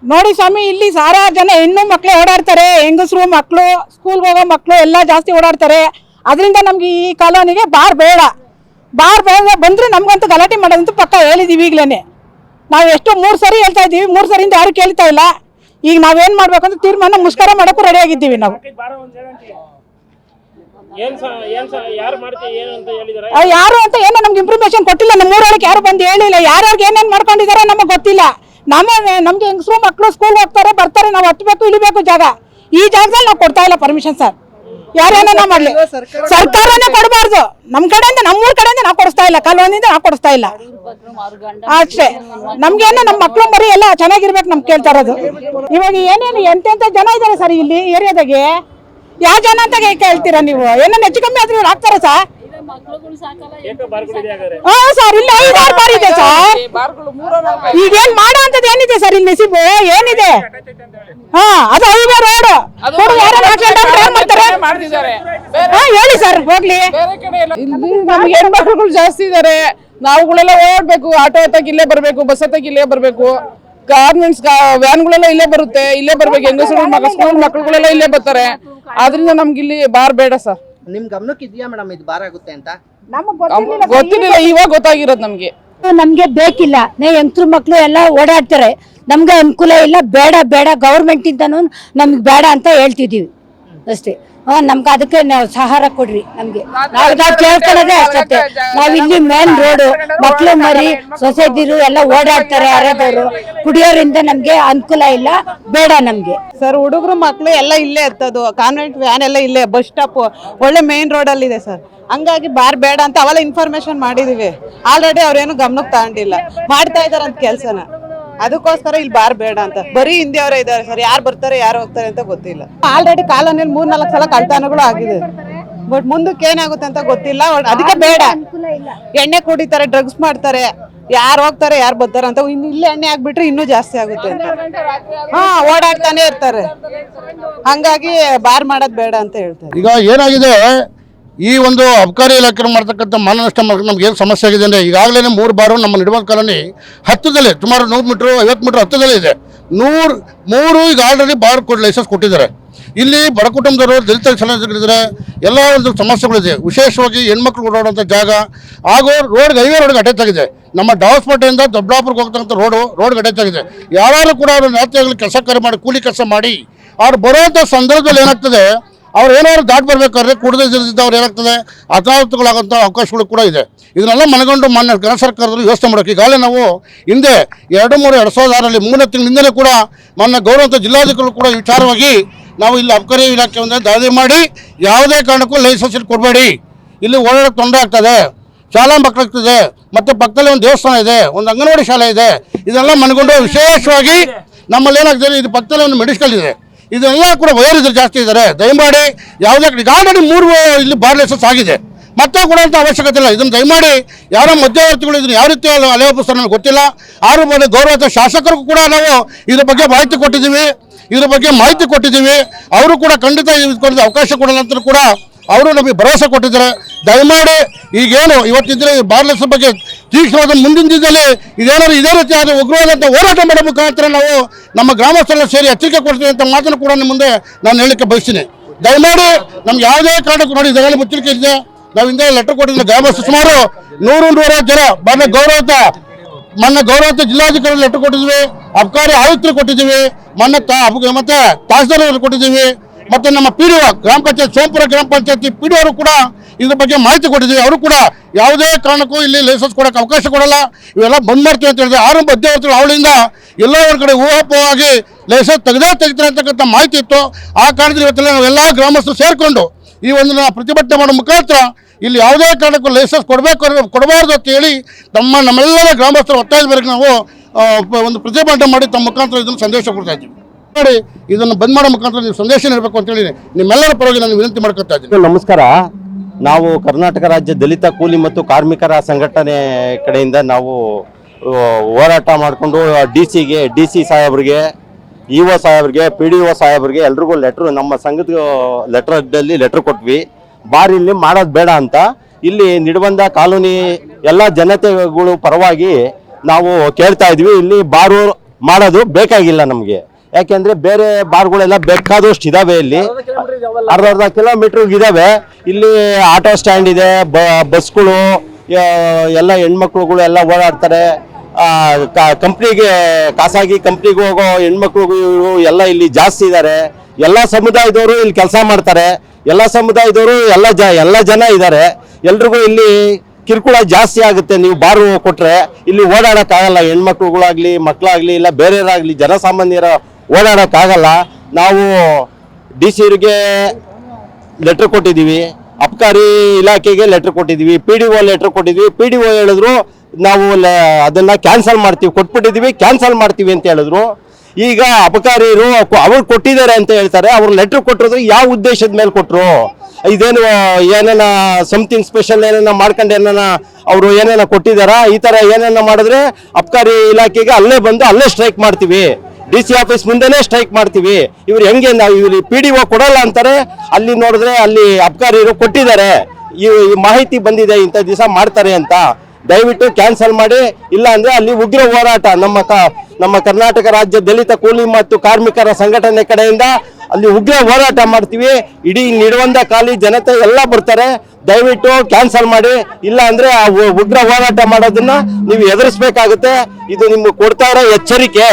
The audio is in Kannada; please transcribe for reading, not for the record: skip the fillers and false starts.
ನೋಡಿ ಸ್ವಾಮಿ, ಇಲ್ಲಿ ಸಾವಿರಾರು ಜನ ಹೆಣ್ಣು ಮಕ್ಕಳು ಓಡಾಡ್ತಾರೆ, ಹೆಂಗಸರು ಮಕ್ಕಳು, ಸ್ಕೂಲ್ಗೆ ಹೋಗೋ ಮಕ್ಕಳು ಎಲ್ಲ ಜಾಸ್ತಿ ಓಡಾಡ್ತಾರೆ. ಅದರಿಂದ ನಮ್ಗೆ ಈ ಕಾಲೋನಿಗೆ ಬಾರ್ ಬೇಡ. ಬಾರ್ ಬೇಡ ಬಂದರೆ ನಮಗಂತೂ ಗಲಾಟೆ ಮಾಡೋದಂತೂ ಪಕ್ಕ ಹೇಳಿದ್ದೀವಿ. ಈಗಲೇ ನಾವು ಎಷ್ಟು 3 ಸರಿ ಹೇಳ್ತಾ ಇದ್ದೀವಿ, 3 ಸರಿಯಿಂದ ಯಾರು ಕೇಳ್ತಾ ಇಲ್ಲ. ಈಗ ನಾವೇನು ಮಾಡ್ಬೇಕಂತ ತೀರ್ಮಾನ ಮುಷ್ಕರ ಮಾಡೋಕ್ಕೂ ರೆಡಿ ಆಗಿದ್ದೀವಿ ನಾವು. ಯಾರು ಅಂತ ಏನೋ ನಮ್ಗೆ ಇನ್ಫಾರ್ಮೇಶನ್ ಕೊಟ್ಟಿಲ್ಲ. ನಮ್ಮ ಊರೊಳಗೆ ಯಾರು ಬಂದು ಹೇಳಿಲ್ಲ. ಯಾರ್ಯಾರಿಗೆ ಏನೇನು ಮಾಡ್ಕೊಂಡಿದ್ದಾರೆ ನಮಗೆ ಗೊತ್ತಿಲ್ಲ. ನಮ್ಗೆ ಹೆಂಗಸರು ಮಕ್ಕಳು ಸ್ಕೂಲ್ ಹೋಗ್ತಾರೆ ಬರ್ತಾರೆ, ನಾವು ಹತ್ತಬೇಕು ಇಳಿಬೇಕು ಜಾಗ. ಈ ಜಾಗದಲ್ಲಿ ನಾವು ಕೊಡ್ತಾ ಇಲ್ಲ ಪರ್ಮಿಷನ್ ಸರ್. ಯಾರೇನ ಮಾಡಲಿ, ಸರ್ಕಾರನೇ ಕೊಡಬಾರ್ದು. ನಮ್ಮ ಕಡೆಯಿಂದ, ನಮ್ಮೂರ ಕಡೆಯಿಂದ ನಾವು ಕೊಡಿಸ್ತಾ ಇಲ್ಲ, ಕಾಲೋನಿಯಿಂದ ನಾವು ಕೊಡಿಸ್ತಾ ಇಲ್ಲ ಅಷ್ಟೇ. ನಮ್ಗೇನು ನಮ್ಮ ಮಕ್ಕಳು ಮರಿ ಎಲ್ಲ ಚೆನ್ನಾಗಿರ್ಬೇಕು ನಮ್ಗೆ ಕೇಳ್ತಾ ಇರೋದು. ಇವಾಗ ಏನೇನು ಎಂತೆಂಥ ಜನ ಇದ್ದಾರೆ ಸರ್ ಇಲ್ಲಿ ಏರಿಯಾದಾಗೆ. ಯಾವ ಜನ ಅಂತ ಕೇಳ್ತೀರಾ ನೀವು? ಏನೋ ಹೆಚ್ಚು ಕಮ್ಮಿ ಆದ್ರೂ ಇವ್ರು ಹಾಕ್ತಾರ ಸರ್? ಸರ್ ಇಲ್ಲಿ 5-6 ಬಾರ್ ಇದೆ ಸರ್. ಈಗೇನ್ ಮಾಡೋ ಅಂತದ್ದು ಏನಿದೆ ಸರ್ ಇಲ್ಲಿ ನೆಸಿಬು ಏನಿದೆ? ಅದು ಹೈವೇ ರೋಡ್. ಹೇಳಿ ಸರ್ ಹೋಗ್ಲಿ. ಇಲ್ಲಿ ನಮ್ಗೆ ಹೆಣ್ಮಕ್ಳುಗಳು ಜಾಸ್ತಿ ಇದಾರೆ. ನಾವುಗಳೆಲ್ಲ ಓಡ್ಬೇಕು, ಆಟೋ ಹತ್ತಕ್ಕೆ ಇಲ್ಲೇ ಬರ್ಬೇಕು, ಬಸ್ ಹತ್ತಕ್ಕೆ ಇಲ್ಲೇ ಬರ್ಬೇಕು, ಗಾರ್ಮೆಂಟ್ಸ್ ವ್ಯಾನ್ಗಳೆಲ್ಲ ಇಲ್ಲೇ ಬರುತ್ತೆ, ಇಲ್ಲೇ ಬರ್ಬೇಕು. ಹೆಂಗಸರು ಸ್ಕೂಲ್ ಮಕ್ಕಳುಗಳೆಲ್ಲ ಇಲ್ಲೇ ಬರ್ತಾರೆ. ಆದ್ರಿಂದ ನಮ್ಗೆ ಇಲ್ಲಿ ಬಾರ್ ಬೇಡ ಸರ್. ನಿಮ್ ಗಮನಕ್ಕೆ ಇದೆಯಾ ಮೇಡಮ್ ಇದು ಬಾರ್ ಆಗುತ್ತೆ ಅಂತ? ಗೊತ್ತಿರಲಿಲ್ಲ, ಇವಾಗ ಗೊತ್ತಾಗಿರೋದು ನಮ್ಗೆ. ನಮ್ಗೆ ಬೇಕಿಲ್ಲ. ಹೆಂಗಸರು ಮಕ್ಳು ಎಲ್ಲ ಓಡಾಡ್ತಾರೆ, ನಮ್ಗೆ ಅನುಕೂಲ ಇಲ್ಲ. ಬೇಡ ಬೇಡ ಗೌರ್ಮೆಂಟ್ ಇಂದನೂ ನಮ್ಗೆ ಬೇಡ ಅಂತ ಹೇಳ್ತಿದೀವಿ ಅಷ್ಟೇ. ನಮ್ಗೆ ಅದಕ್ಕೆ ನಾವು ಸಹಾರ ಕೊಡ್ರಿ. ನಮ್ಗೆ ನಾವು ಕೇಳ್ಕೊಳ್ಳೋದೇ ಅಷ್ಟೇ. ನಾವ್ ಇಲ್ಲಿ ಮೇನ್ ರೋಡು, ಮಕ್ಳು ಮರಿ ಸೊಸೈಟಿರು ಎಲ್ಲ ಓಡಾಡ್ತಾರೆ. ಅರೆದವರು ಕುಡಿಯೋರಿಂದ ನಮ್ಗೆ ಅನುಕೂಲ ಇಲ್ಲ, ಬೇಡ ನಮ್ಗೆ ಸರ್. ಹುಡುಗರು ಮಕ್ಳು ಎಲ್ಲ ಇಲ್ಲೇ ಎತ್ತದು, ಕಾನ್ವೆಂಟ್ ವ್ಯಾನ್ ಎಲ್ಲ ಇಲ್ಲೇ, ಬಸ್ ಸ್ಟಾಪ್ ಒಳ್ಳೆ ಮೇನ್ ರೋಡ್ ಅಲ್ಲಿ ಇದೆ ಸರ್. ಹಂಗಾಗಿ ಬಾರ್ ಬೇಡ ಅಂತ ಅವೆಲ್ಲ ಇನ್ಫಾರ್ಮೇಶನ್ ಮಾಡಿದೀವಿ. ಆಲ್ರೆಡಿ ಅವ್ರೇನು ಗಮನಕ್ಕೆ ತಗೊಂಡಿಲ್ಲ, ಮಾಡ್ತಾ ಇದಾರಂತ ಕೆಲ್ಸನ. ಅದಕ್ಕೋಸ್ಕರ ಇಲ್ಲಿ ಬಾರ್ ಬೇಡ ಅಂತ. ಬರೀ ಹಿಂದಿಯವರೇ ಇದಾರೆ ಸರ್. ಯಾರು ಬರ್ತಾರೆ ಯಾರು ಹೋಗ್ತಾರೆ ಅಂತ ಗೊತ್ತಿಲ್ಲ. ಆಲ್ರೆಡಿ ಕಾಲೋನಿಯಲ್ಲಿ 3-4 ಸಲ ಕಳ್ತನಗಳು ಆಗಿದೆ. ಬಟ್ ಮುಂದಕ್ಕೆ ಏನಾಗುತ್ತೆ ಅಂತ ಗೊತ್ತಿಲ್ಲ. ಅದಕ್ಕೆ ಬೇಡ. ಎಣ್ಣೆ ಕುಡಿತಾರೆ, ಡ್ರಗ್ಸ್ ಮಾಡ್ತಾರೆ, ಯಾರು ಹೋಗ್ತಾರೆ ಯಾರು ಬರ್ತಾರೆ ಅಂತ. ಇನ್ನು ಇಲ್ಲೇ ಎಣ್ಣೆ ಆಗ್ಬಿಟ್ರೆ ಇನ್ನೂ ಜಾಸ್ತಿ ಆಗುತ್ತೆ ಅಂತ. ಓಡಾಡ್ತಾನೆ ಇರ್ತಾರೆ. ಹಂಗಾಗಿ ಬಾರ್ ಮಾಡೋದ್ ಬೇಡ ಅಂತ ಹೇಳ್ತಾರೆ. ಈಗ ಏನಾಗಿದೆ, ಈ ಒಂದು ಅಬಕಾರಿ ಇಲಾಖೆ ಮಾಡ್ತಕ್ಕಂಥ ಮಾನನಷ್ಟ ನಮ್ಗೆ ಏನು ಸಮಸ್ಯೆ ಆಗಿದೆ ಅಂದರೆ, ಈಗಾಗಲೇ 3 ಬಾರು ನಮ್ಮ ನಿಡಬಾಲ್ ಕಾಲೋನಿ ಹತ್ತದಲ್ಲೇ ಸುಮಾರು 100 ಮೀಟ್ರು 50 ಮೀಟ್ರ್ ಹತ್ತದಲ್ಲೇ ಇದೆ. 3 ಈಗ ಆಲ್ರೆಡಿ ಬಾರ್ ಲೈಸೆನ್ಸ್ ಕೊಟ್ಟಿದ್ದಾರೆ. ಇಲ್ಲಿ ಬಡ ಕುಟುಂಬದವರು, ದಲಿತ ಸಮಾಜಗಳಿದ್ದಾರೆ, ಎಲ್ಲ ಒಂದು ಸಮಸ್ಯೆಗಳಿದೆ. ವಿಶೇಷವಾಗಿ ಹೆಣ್ಮಕ್ಳು ಓಡಾಡುವಂಥ ಜಾಗ ಹಾಗೂ ಹೈವೇ ರೋಡ್ಗೆ ಅಟ್ಯಾಚ್ ಆಗಿದೆ. ನಮ್ಮ ಡಾವಸ್ಪೇಟೆಯಿಂದ ದೊಡ್ಡಬಳ್ಳಾಪುರಕ್ಕೆ ಹೋಗ್ತಕ್ಕಂಥ ರೋಡ್ಗೆ ಅಟ್ಯಾಚ್ ಆಗಿದೆ. ಯಾರು ಕೂಡ ಅವರು ರಾತ್ರಿಯಾಗಲಿ ಕೆಲಸ ಕಾರ್ಯ ಮಾಡಿ, ಕೂಲಿ ಕೆಲಸ ಮಾಡಿ ಅವ್ರು ಬರುವಂಥ ಸಂದರ್ಭದಲ್ಲಿ ಏನಾಗ್ತದೆ, ಅವ್ರು ಏನಾದ್ರು ದಾಟಿ ಬರ್ಬೇಕಾದ್ರೆ ಕುಡಿದಿದ್ದವ್ರು ಏನಾಗ್ತದೆ ಅನಾಹುತಗಳಾಗುವಂಥ ಅವಕಾಶಗಳು ಕೂಡ ಇದೆ. ಇದನ್ನೆಲ್ಲ ಮನಗಂಡು ಮಾನ್ಯ ಕೇಂದ್ರ ಸರ್ಕಾರದಲ್ಲಿ ವ್ಯವಸ್ಥೆ ಮಾಡೋಕೆ ಈಗಾಗಲೇ ನಾವು ಹಿಂದೆ 2-3-2006 3 ತಿಂಗಳಿಂದಲೇ ಕೂಡ ಮಾನ್ಯ ಗೌರವಂತ ಜಿಲ್ಲಾಧಿಕಾರಿಗಳು ಕೂಡ ವಿಚಾರವಾಗಿ ನಾವು ಇಲ್ಲಿ ಅಬಕಾರಿ ಇಲಾಖೆಯಿಂದ ದಾಳಿ ಮಾಡಿ ಯಾವುದೇ ಕಾರಣಕ್ಕೂ ಲೈಸೆನ್ಸ್ ಕೊಡಬೇಡಿ, ಇಲ್ಲಿ ಓಡಾಡೋಕ್ಕೆ ತೊಂದರೆ ಆಗ್ತದೆ, ಶಾಲಾ ಮಕ್ಕಳಾಗ್ತದೆ, ಮತ್ತು ಪಕ್ಕದಲ್ಲಿ ಒಂದು ದೇವಸ್ಥಾನ ಇದೆ, ಒಂದು ಅಂಗನವಾಡಿ ಶಾಲೆ ಇದೆ, ಇದನ್ನೆಲ್ಲ ಮನಗೊಂಡು ವಿಶೇಷವಾಗಿ ನಮ್ಮಲ್ಲಿ ಏನಾಗ್ತದೆ, ಇದು ಪಕ್ಕದಲ್ಲಿ ಒಂದು ಮೆಡಿಕಲ್ ಇದೆ, ಇದೆಲ್ಲ ಕೂಡ ವಯೋವೃದ್ಧರು ಜಾಸ್ತಿ ಇದ್ದಾರೆ. ದಯಮಾಡಿ ಯಾವುದೇ ಆಲ್ರೆಡಿ 3 ಇಲ್ಲಿ ಬಾರ್ ಲೈಸೆನ್ಸ್ ಆಗಿದೆ, ಮತ್ತೆ ಕೊಡುವಂಥ ಅವಶ್ಯಕತೆ ಇಲ್ಲ. ಇದನ್ನು ದಯಮಾಡಿ ಯಾರೋ ಮಧ್ಯವರ್ತಿಗಳು ಇದನ್ನು ಯಾವ ರೀತಿ ಅಲೆವಪಿಸ್ತಾರೆ ನನಗೆ ಗೊತ್ತಿಲ್ಲ. ಆರು ಬಾರಿ ಗೌರವ ಶಾಸಕರಿಗೂ ಕೂಡ ನಾವು ಇದ್ರ ಬಗ್ಗೆ ಮಾಹಿತಿ ಕೊಟ್ಟಿದ್ದೀವಿ. ಅವರು ಕೂಡ ಖಂಡಿತ ಇದಕ್ಕೆ ಅವಕಾಶ ಕೊಡಲ್ಲ ಅಂತ ಕೂಡ ಅವರು ನಮಗೆ ಭರವಸೆ ಕೊಟ್ಟಿದ್ದಾರೆ. ದಯಮಾಡಿ ಈಗೇನು ಇವತ್ತಿದ್ರೆ ಬಾರ್ ಲೈಸೆನ್ಸ್ ಬಗ್ಗೆ ತೀಕ್ಷ್ಣವಾದ ಮುಂದಿನ ದಿನದಲ್ಲಿ ಇದೇನಾದ್ರು ಇದೇ ರೀತಿ ಆದರೆ ಉಗ್ರವಾದಂಥ ಹೋರಾಟ ಮಾಡೋ ಮುಖಾಂತರ ನಾವು ನಮ್ಮ ಗ್ರಾಮಸ್ಥರೆಲ್ಲ ಸೇರಿ ಎಚ್ಚರಿಕೆ ಕೊಡ್ತೀವಿ ಅಂತ ಮಾತನ್ನು ಕೂಡ ನಿಮ್ಮ ಮುಂದೆ ನಾನು ಹೇಳಲಿಕ್ಕೆ ಬಯಸ್ತೀನಿ. ದಯಮಾಡಿ ನಮ್ಗೆ ಯಾವುದೇ ಕಾರಣಕ್ಕೂ ನೋಡಿ, ಇದರಲ್ಲಿ ಮುಚ್ಚಳಿಕೆ ಇದೆ. ನಾವು ಹಿಂದೆ ಲೆಟರ್ ಕೊಟ್ಟಿದ್ದೀವಿ. ಗ್ರಾಮಸ್ಥರು ಸುಮಾರು 100-150 ಜನ ಮೊನ್ನೆ ಗೌರವಂತ ಜಿಲ್ಲಾಧಿಕಾರಿ ಲೆಟರ್ ಕೊಟ್ಟಿದ್ದೀವಿ, ಅಬಕಾರಿ ಆಯುಕ್ತರು ಕೊಟ್ಟಿದ್ದೀವಿ, ಮತ್ತೆ ತಹಸೀಲ್ದಾರ್ ಕೊಟ್ಟಿದ್ದೀವಿ, ಮತ್ತು ನಮ್ಮ PDO ಗ್ರಾಮ ಪಂಚಾಯತ್ ಸೋಂಪುರ ಗ್ರಾಮ ಪಂಚಾಯತಿ PDO ಅವರು ಕೂಡ ಇದ್ರ ಬಗ್ಗೆ ಮಾಹಿತಿ ಕೊಟ್ಟಿದ್ದೀವಿ. ಅವರು ಕೂಡ ಯಾವುದೇ ಕಾರಣಕ್ಕೂ ಇಲ್ಲಿ ಲೈಸೆನ್ಸ್ ಕೊಡೋಕ್ಕೆ ಅವಕಾಶ ಕೊಡಲ್ಲ, ಇವೆಲ್ಲ ಬಂದ್ ಮಾಡ್ತೀವಿ ಅಂತ ಹೇಳಿದ್ರೆ 6 ಮಧ್ಯವರ್ತಿಗಳು ಅವಳಿಂದ ಎಲ್ಲ ಒಂದು ಕಡೆ ಊಹಾಪೋಹವಾಗಿ ಲೈಸೆನ್ಸ್ ತೆಗೆತಾರೆ ಅಂತಕ್ಕಂಥ ಮಾಹಿತಿ ಇತ್ತು. ಆ ಕಾರಣದಲ್ಲಿ ಇವತ್ತೆಲ್ಲ ನಾವೆಲ್ಲ ಗ್ರಾಮಸ್ಥರು ಸೇರಿಕೊಂಡು ಈ ಒಂದು ಪ್ರತಿಭಟನೆ ಮಾಡೋ ಮುಖಾಂತರ ಇಲ್ಲಿ ಯಾವುದೇ ಕಾರಣಕ್ಕೂ ಲೈಸೆನ್ಸ್ ಕೊಡಬಾರ್ದು ಅಂತ ಹೇಳಿ ನಮ್ಮೆಲ್ಲರ ಗ್ರಾಮಸ್ಥರು ಒತ್ತಾಯದ ಮೇರೆಗೆ ನಾವು ಒಂದು ಪ್ರತಿಭಟನೆ ಮಾಡಿ ತಮ್ಮ ಮುಖಾಂತರ ಇದನ್ನು ಸಂದೇಶ ಕೊಡ್ತಾ ಇದ್ದೀವಿ. ನೋಡಿ, ಇದನ್ನು ಬಂದ್ ಮಾಡೋ ಮುಖಾಂತರ ನೀವು ಸಂದೇಶ ನೀಡಬೇಕು ಅಂತೇಳಿ ನಿಮ್ಮೆಲ್ಲರ ಪರವಾಗಿ ನಾನು ವಿನಂತಿ ಮಾಡ್ಕೊತಾ ಇದ್ದೀನಿ. ನಮಸ್ಕಾರ. ನಾವು ಕರ್ನಾಟಕ ರಾಜ್ಯ ದಲಿತ ಕೂಲಿ ಮತ್ತು ಕಾರ್ಮಿಕರ ಸಂಘಟನೆ ಕಡೆಯಿಂದ ನಾವು ಹೋರಾಟ ಮಾಡಿಕೊಂಡು DC ಸಾಹೇಬ್ರಿಗೆ, EO ಸಾಹೇಬ್ರಿಗೆ, PDO ಸಾಹೇಬ್ರಿಗೆ ಎಲ್ರಿಗೂ ನಮ್ಮ ಸಂಘದ ಲೆಟರ್ ಕೊಟ್ವಿ. ಬಾರ್ ಇಲ್ಲಿ ಮಾಡೋದು ಬೇಡ ಅಂತ. ಇಲ್ಲಿ ನಿಡಬಂದ ಕಾಲೋನಿ ಎಲ್ಲ ಜನತೆಗಳು ಪರವಾಗಿ ನಾವು ಕೇಳ್ತಾ ಇದ್ವಿ. ಇಲ್ಲಿ ಬಾರು ಮಾಡೋದು ಬೇಕಾಗಿಲ್ಲ ನಮಗೆ. ಯಾಕೆಂದ್ರೆ ಬೇರೆ ಬಾರ್ಗಳೆಲ್ಲ ಬೇಕಾದಷ್ಟು ಇದಾವೆ, ಇಲ್ಲಿ ಅರ್ಧ ಕಿಲೋಮೀಟರ್ ಇದಾವೆ. ಇಲ್ಲಿ ಆಟೋ ಸ್ಟ್ಯಾಂಡ್ ಇದೆ, ಬಸ್ಗಳು ಎಲ್ಲ ಹೆಣ್ಮಕ್ಳುಗಳು ಎಲ್ಲ ಓಡಾಡ್ತಾರೆ. ಕಂಪ್ನಿಗೆ ಖಾಸಗಿ ಕಂಪ್ನಿಗೆ ಹೋಗೋ ಹೆಣ್ಮಕ್ಳು ಎಲ್ಲ ಇಲ್ಲಿ ಜಾಸ್ತಿ ಇದ್ದಾರೆ. ಎಲ್ಲ ಸಮುದಾಯದವರು ಇಲ್ಲಿ ಕೆಲಸ ಮಾಡ್ತಾರೆ, ಎಲ್ಲ ಸಮುದಾಯದವರು ಎಲ್ಲ ಜನ ಇದ್ದಾರೆ. ಎಲ್ರಿಗೂ ಇಲ್ಲಿ ಕಿರುಕುಳ ಜಾಸ್ತಿ ಆಗುತ್ತೆ. ನೀವು ಬಾರು ಕೊಟ್ರೆ ಇಲ್ಲಿ ಓಡಾಡೋಕ್ಕಾಗಲ್ಲ, ಹೆಣ್ಮಕ್ಳುಗಳಾಗ್ಲಿ ಮಕ್ಕಳಾಗ್ಲಿ ಇಲ್ಲ ಬೇರೆಯವರಾಗ್ಲಿ ಜನಸಾಮಾನ್ಯರ ಓಡಾಡೋಕ್ಕಾಗಲ್ಲ. ನಾವು DC ಅವ್ರಿಗೆ ಲೆಟ್ರ್ ಕೊಟ್ಟಿದ್ದೀವಿ, ಅಬಕಾರಿ ಇಲಾಖೆಗೆ ಲೆಟ್ರ್ ಕೊಟ್ಟಿದ್ದೀವಿ, PDO ಲೆಟ್ರ್ ಕೊಟ್ಟಿದ್ವಿ. PDO ಹೇಳಿದ್ರು ನಾವು ಅದನ್ನ ಕ್ಯಾನ್ಸಲ್ ಮಾಡ್ತೀವಿ, ಕೊಟ್ಬಿಟ್ಟಿದ್ದೀವಿ ಕ್ಯಾನ್ಸಲ್ ಮಾಡ್ತೀವಿ ಅಂತ ಹೇಳಿದ್ರು. ಈಗ ಅಬಕಾರಿರು ಅವ್ರು ಕೊಟ್ಟಿದ್ದಾರೆ ಅಂತ ಹೇಳ್ತಾರೆ. ಅವ್ರು ಲೆಟ್ರ್ ಕೊಟ್ಟಿರೋದು ಯಾವ ಉದ್ದೇಶದ ಮೇಲೆ ಕೊಟ್ಟರು? ಇದೇನು ಏನೇನ ಸಮಥಿಂಗ್ ಸ್ಪೆಷಲ್ ಏನೇನ ಮಾಡ್ಕೊಂಡು ಏನೇನ ಅವರು ಏನೇನ ಕೊಟ್ಟಿದಾರ? ಈ ಥರ ಏನೇನ ಮಾಡಿದ್ರೆ ಅಬಕಾರಿ ಇಲಾಖೆಗೆ ಅಲ್ಲೇ ಬಂದು ಅಲ್ಲೇ ಸ್ಟ್ರೈಕ್ ಮಾಡ್ತೀವಿ, DC ಆಫೀಸ್ ಮುಂದೆನೇ ಸ್ಟ್ರೈಕ್ ಮಾಡ್ತೀವಿ. ಇವ್ರು ಹೆಂಗೆ ನಾವು ಇವ್ರು PDO ಕೊಡಲ್ಲ ಅಂತಾರೆ, ಅಲ್ಲಿ ನೋಡಿದ್ರೆ ಅಲ್ಲಿ ಅಬಕಾರಿರು ಕೊಟ್ಟಿದ್ದಾರೆ, ಈ ಮಾಹಿತಿ ಬಂದಿದೆ ಇಂಥ ದಿವಸ ಮಾಡ್ತಾರೆ ಅಂತ. ದಯವಿಟ್ಟು ಕ್ಯಾನ್ಸಲ್ ಮಾಡಿ, ಇಲ್ಲ ಅಂದ್ರೆ ಅಲ್ಲಿ ಉಗ್ರ ಹೋರಾಟ ನಮ್ಮ ಕರ್ನಾಟಕ ರಾಜ್ಯ ದಲಿತ ಕೂಲಿ ಮತ್ತು ಕಾರ್ಮಿಕರ ಸಂಘಟನೆ ಕಡೆಯಿಂದ ಅಲ್ಲಿ ಉಗ್ರ ಹೋರಾಟ ಮಾಡ್ತೀವಿ. ಇಡೀ ನಿಡುವಂದ ಖಾಲಿ ಜನತೆ ಎಲ್ಲ ಬರ್ತಾರೆ. ದಯವಿಟ್ಟು ಕ್ಯಾನ್ಸಲ್ ಮಾಡಿ, ಇಲ್ಲ ಅಂದ್ರೆ ಆ ಉಗ್ರ ಹೋರಾಟ ಮಾಡೋದನ್ನ ನೀವು ಎದುರಿಸಬೇಕಾಗುತ್ತೆ. ಇದು ನಿಮ್ಗೆ ಕೊಡ್ತಾ ಇರೋ ಎಚ್ಚರಿಕೆ.